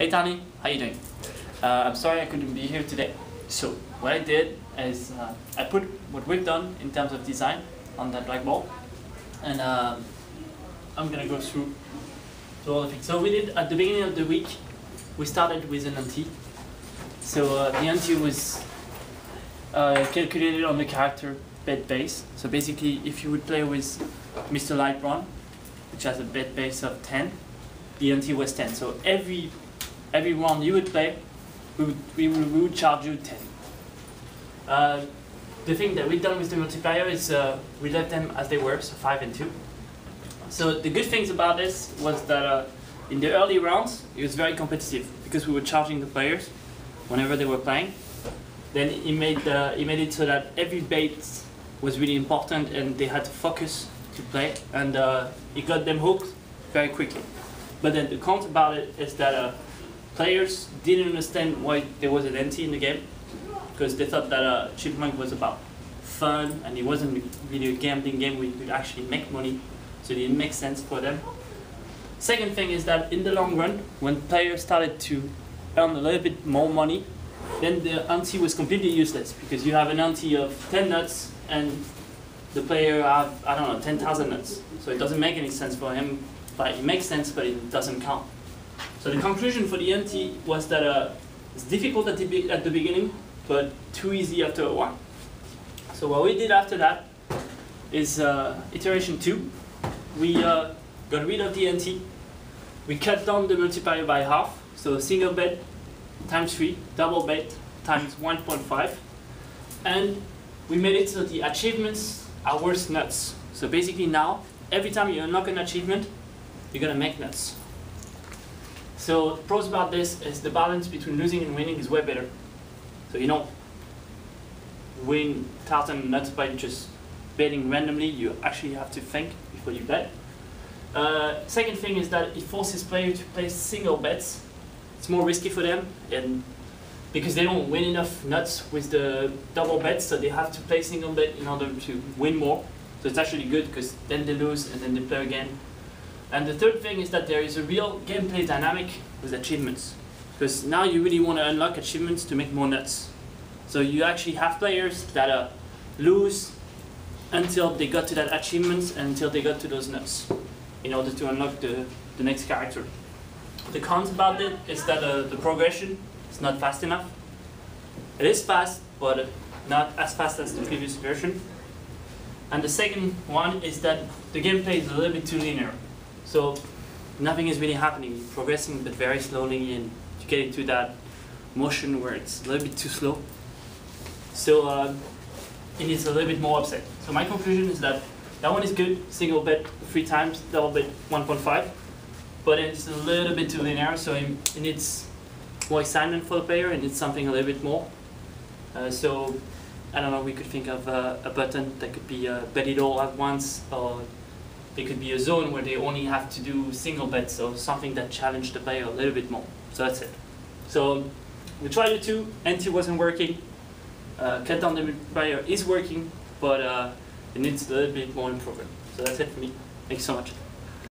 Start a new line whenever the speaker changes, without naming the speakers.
Hey Tani, how you doing? I'm sorry I couldn't be here today. So what I did is I put what we've done in terms of design on that blackboard, and I'm gonna go through all of it. So we did at the beginning of the week. We started with an NT. So the NT was calculated on the character bet base. So basically, if you would play with Mr. Light Brown, which has a bet base of 10, the NT was 10. So every round you would play, we would charge you 10. The thing that we've done with the multiplier is we left them as they were, so 5 and 2. So the good things about this was that in the early rounds, it was very competitive because we were charging the players whenever they were playing. Then he made it so that every bait was really important and they had to focus to play, and it got them hooked very quickly. But then the con about it is that players didn't understand why there was an NT in the game, because they thought that Chipmunk was about fun and it wasn't really a gambling game where you could actually make money, so it didn't make sense for them. Second thing is that in the long run, when players started to earn a little bit more money, then the NT was completely useless, because you have an NT of 10 nuts and the player have, I don't know, 10,000 nuts. So it doesn't make any sense for him. But it makes sense, but it doesn't count. So the conclusion for the NT was that it's difficult at the beginning, but too easy after a while. So what we did after that is iteration 2. We got rid of the NT. We cut down the multiplier by half. So single bet times 3, double bet times 1.5. And we made it so the achievements are worth nuts. So basically now, every time you unlock an achievement, you're gonna make nuts. So the pros about this is the balance between losing and winning is way better. So you don't win 1,000 nuts by just betting randomly. You actually have to think before you bet. Second thing is that it forces players to play single bets. It's more risky for them, and because they don't win enough nuts with the double bets, so they have to play single bet in order to win more. So it's actually good, because then they lose and then they play again. And the third thing is that there is a real gameplay dynamic with achievements, because now you really want to unlock achievements to make more nuts. So you actually have players that lose until they got to that achievements, and until they got to those nuts, in order to unlock the next character. The cons about it is that the progression is not fast enough. It is fast, but not as fast as the previous version. And the second one is that the gameplay is a little bit too linear. So nothing is really happening. You're progressing, but very slowly, and you get into that motion where it's a little bit too slow. So it needs a little bit more upset. So my conclusion is that that one is good, single bet 3 times, double bet 1.5, but it's a little bit too linear, so it needs more excitement for the player, and it's something a little bit more. So I don't know, we could think of a button that could be bet it all at once, or it could be a zone where they only have to do single bets, or something that challenged the player a little bit more. So that's it. So we tried the 2, NT wasn't working. Cut down the multiplier is working, but it needs a little bit more improvement. So that's it for me. Thank you so much.